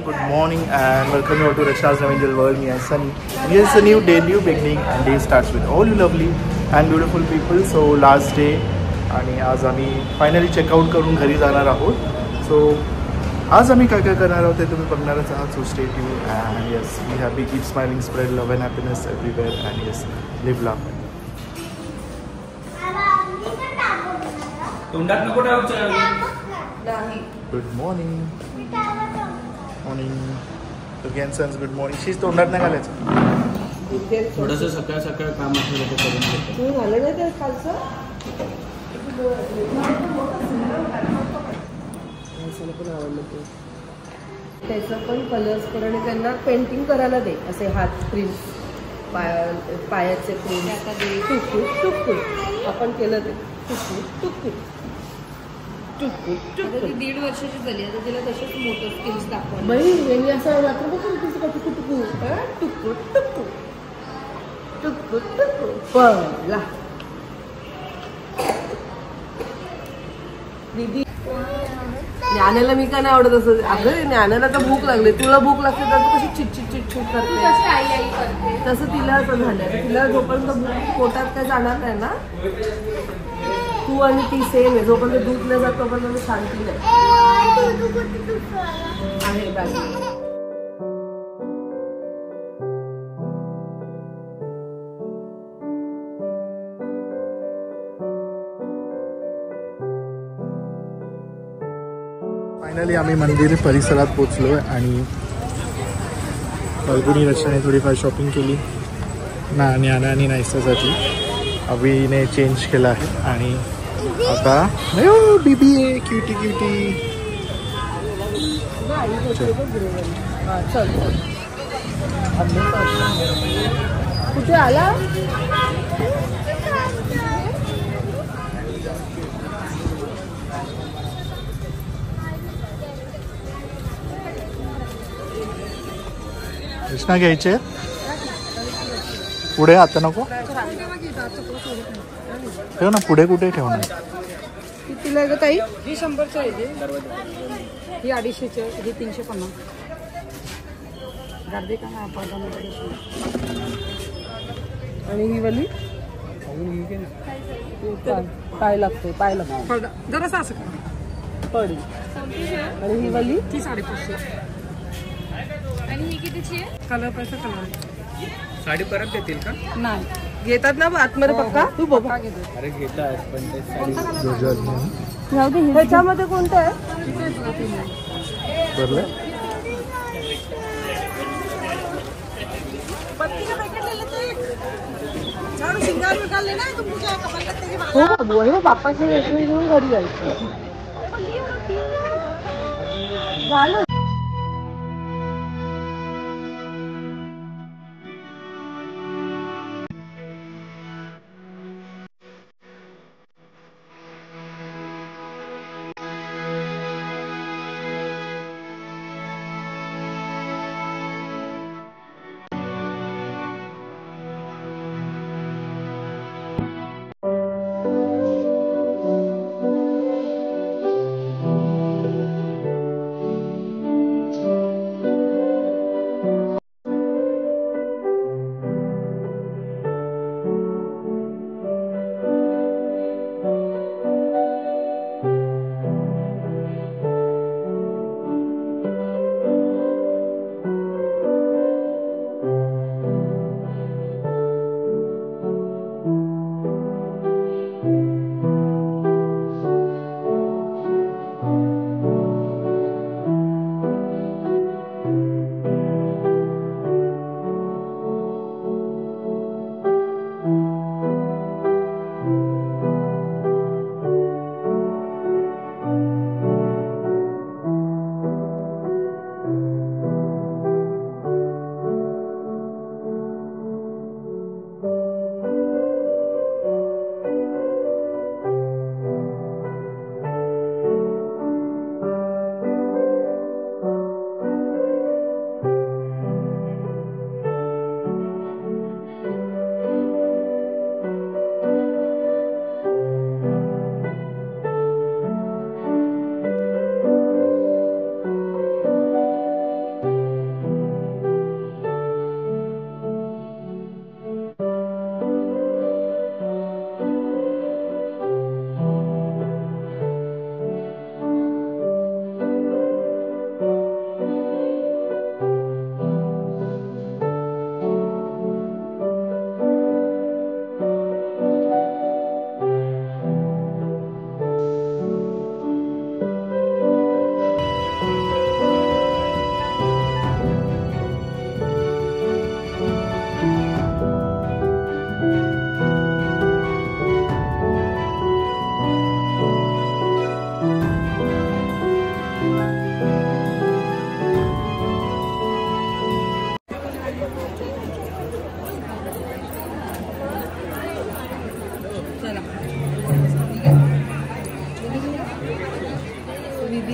good morning and welcome you all to Rachna's Angel World. Me and Sunny. Here's a new day, new beginning, and day starts with all you lovely and beautiful people. So last day, आणि आज आम्ही finally checkout करून घरी जाणार आहोत. So आज आम्ही काय काय करणार आहोत ते तुम्ही बघणारच आहात. So stay tuned and yes, be happy, keep smiling, spread love and happiness everywhere, and yes, live love. तोंडात नको टाकू. Good morning. Morning. Again, sons. Good morning. She's तोंडात नाही घालायचं. थोडंसं सकाळ सकाळ काम असलं तर करून घेतो. तू झालं नाही ते कालचं पण आवडलं ते. त्याचं पण कलर्स कर आणि त्यांना पेंटिंग करायला दे. असे हात प्रिंट पायाचे प्रिंट टुकूट टुकूट आपण केलं ते टुकूट टुकूट टुकूट. 1.5 वर्षाची झाली आता तिला तसेच मोठं स्किल्स दाखवलं. बाई यांनी असं रात्र बघून तुझं टुकू टुकू टुकूट टुकू टुकूट टुकू पला दीदी. ज्ञानाला मी का नाही आवडत असं. अगं ज्ञानाला तर भूक लागली. तुला भूक लागते तर तू कशी चिटचिट चिटचिट करते. आई आई करते तसं तिला असं झालं. तिला जोपर्यंत पोटात काय जाणार नाही ना, तू आणि ती सेम आहे. जोपर्यंत दूध नाही जात तोपर्यंत शांती नाही आहे बाकी. फायनली आम्ही मंदिर परिसरात पोचलो आणि फाल्गुनी रचनाने थोडीफार शॉपिंग केली ना आणि नाईसासाठी. अभिने चेंज केला आहे आणि आता बीबी आहे क्यूटी क्यूटी. चल कुठे आला. कृष्णा घ्यायचे पुढे. आता नको ठेव ना. पुढे कुठे ठेवणार. कितीला आहे ग ताई. ही 100ची आहे. ही 250ची आहे. ही 350. गर्दी का नाही आणि ही वाली पाय लागते. पाय लागते जरासं असं का पडी. आणि ही वाली ती 550. आणि ही कितीची आहे. कलर पैसा कलर. साडी परत देतील का. नाही घेतात ना आतमध्ये पक्का. तू बघा अरे घेतात पण ते त्याच्यामध्ये कोणतं आहे. बरं हो बाबू आहे. बाप्पाच्या रेशमी घेऊन घरी जायचं झालं.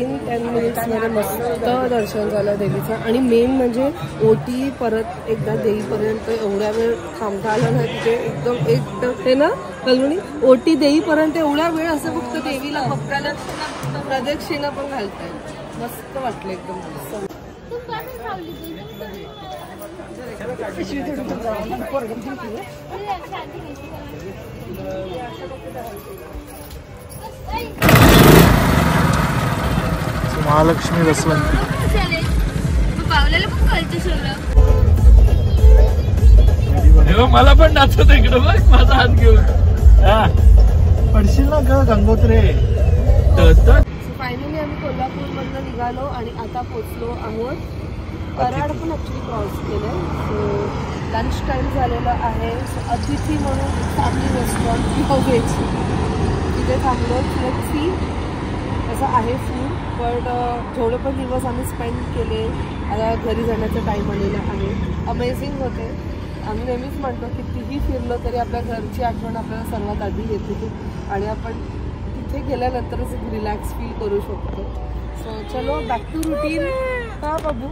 5-10 मिनिट्समध्ये मस्त दर्शन झालं देवीचं. आणि मेन म्हणजे ओटी परत एकदा देईपर्यंत एवढ्या वेळ थांबता आला ना तिथे. एकदम हे ना कलवणी ओटी देईपर्यंत एवढा वेळ असं फक्त देवीला बकऱ्याला प्रदक्षिणा पण घालता येईल. मस्त वाटलं एकदम. महालक्ष्मी रसवंत मला पण नाचत इकडं बघ माझा हात घेऊन. पडशील ना ग गंगोत्री. फायनली आम्ही कोल्हापूरमधनं निघालो आणि आता पोचलो आहोत. कराड पण ॲक्च्युली क्रॉस केलं. सो लंच टाईम झालेला आहे. अतिथी म्हणून फॅमिली रेस्टॉरंट व्हेज तिथे थांबलो. सी असं आहे फूड. बट जेवढे पण दिवस आम्ही स्पेंड केले आता घरी जाण्याचा टाईम आलेला आहे. अमेझिंग होते. आम्ही नेहमीच म्हणतो कितीही फिरलो तरी आपल्या घरची आठवण आपल्याला सर्वात आधी येत होती आणि आपण तिथे गेल्यानंतरच एक रिलॅक्स फील करू शकतो. सो चलो बॅक टू रुटीन. हा बाबू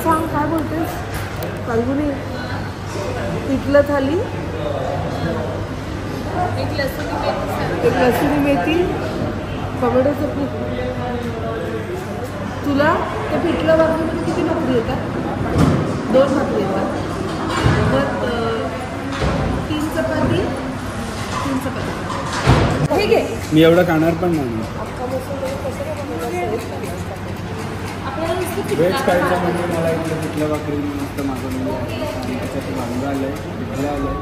सांग काय बोलतेस फाल्गुनी. पिठलं थाली, एक लसूणी मेथी, टोमॅटोचं पीठ. तुला ते पिठलं भाकरीमध्ये किती भाकरी येतात? 2 भाकरी येतात. मग 3 चपाती. हे घे. मी एवढं खाणार पण नाही. व्हेज खायचं म्हणजे मला इथलं पिठलं भाकरी मस्त मागवलेली आहे. त्याच्यात वांगं आलंय, पिठलं आलंय.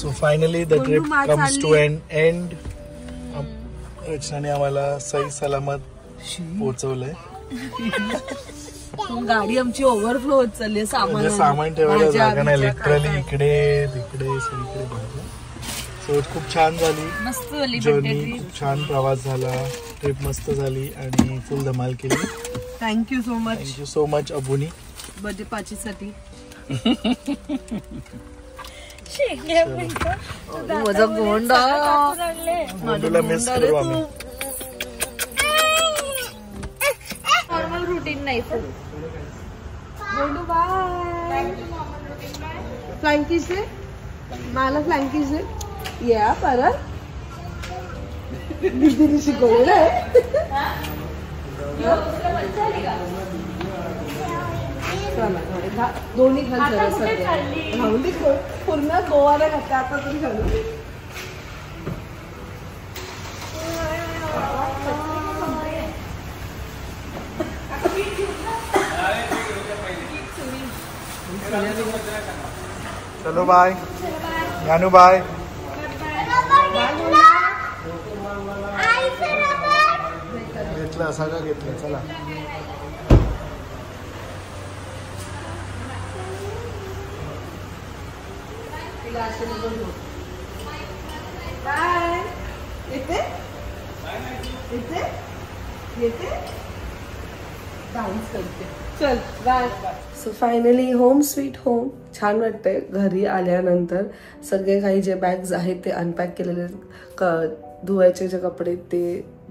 So finally the trip comes to an end. रचनाने आम्हाला सही सलामत पोहोचवलंय. गाडी आमची ओव्हरफ्लो होत चालली. सामान ठेवायला जागा नाही. लिटरली इकडे तिकडे सगळीकडे. सो खूप छान झाली जर्नी. खूप छान प्रवास झाला. ट्रिप मस्त झाली आणि फुल धमाल केली. थँक्यू सो मच अबुनी बर्थडे पार्टीसाठी. माझा गोंडा मिस करू आम्ही. नॉर्मल रुटीन नाही. गोंडू बाय. फ्लँकीज दे मला. फ्लँकीज दे. या परत दीदीने शिकवलेलं आहे. दोन्ही घाल पूर्ण गोवाला घातला. आता तरी घालू. चलो बाय जानू. बाय. घेतलं सगळं घेतलं. चला बाय. येते येते येते डान्स करते. चल bye. So finally home sweet home. छान वाटतंय घरी आल्यानंतर. सगळे काही जे बॅग्स आहेत ते अनपॅक केलेले आहेत. धुवायचे जे कपडे ते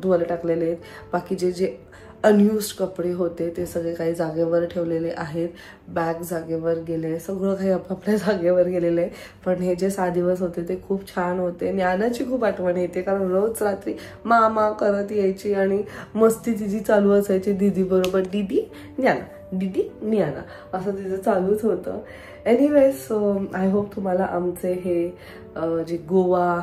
धुवायला टाकलेले आहेत. बाकीचे जे अनयुज्ड कपडे होते ते सगळे काही जागेवर ठेवलेले आहेत. बॅग जागेवर गेले. सगळं काही आपापल्या जागेवर गेलेलं आहे. पण हे जे 6 दिवस होते ते खूप छान होते. ज्ञानाची खूप आठवण येते कारण रोज रात्री मामा करत यायची आणि मस्ती तिची चालू असायची दीदी बरोबर. दीदी ज्ञान दीदी नियाना असं तिचं चालूच होतं. एनिवेज आय होप तुम्हाला आमचे हे जे गोवा,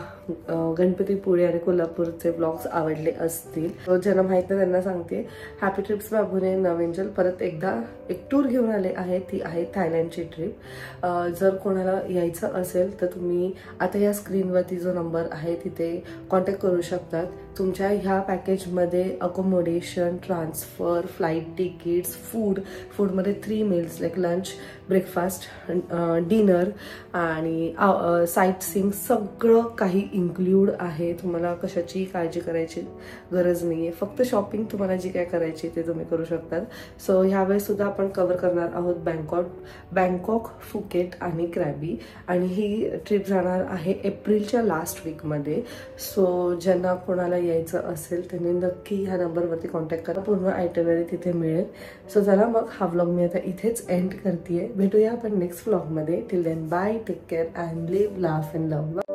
गणपतीपुळे आणि कोल्हापूरचे ब्लॉग्स आवडले असतील. ज्यांना माहित नाही त्यांना सांगते, हॅपी ट्रिप्स बाबूने नवेंजल परत एकदा एक टूर घेऊन आले आहे. ती आहे थायलंडची ट्रिप. जर कोणाला यायचं असेल तर तुम्ही आता या स्क्रीनवरती जो नंबर आहे तिथे कॉन्टॅक्ट करू शकतात. तुमच्या ह्या पॅकेजमध्ये अकोमोडेशन, ट्रान्सफर, फ्लाईट तिकीट्स, फूडमध्ये 3 meals like lunch, breakfast, dinner आणि साईट सीइंग सगळं काही इन्क्लूड आहे. तुम्हाला कशाची काळजी करायची गरज नाही आहे. फक्त शॉपिंग तुम्हाला जी काय करायची ते तुम्ही करू शकतात. सो ह्यावेळेस सुद्धा आपण कव्हर करणार आहोत बँकॉक, फुकेट आणि क्रॅबी. आणि ही ट्रिप जाणार आहे एप्रिलच्या लास्ट वीकमध्ये. सो ज्यांना कोणाला यायचं असेल त्यांनी नक्की ह्या नंबरवरती कॉन्टॅक्ट करा. पूर्ण आयटनरी तिथे मिळेल. सो चला मग हा व्लॉग मी आता इथेच एंड करते. भेटूया आपण नेक्स्ट व्लॉगमध्ये. Till then bye, take care and live, laugh and love.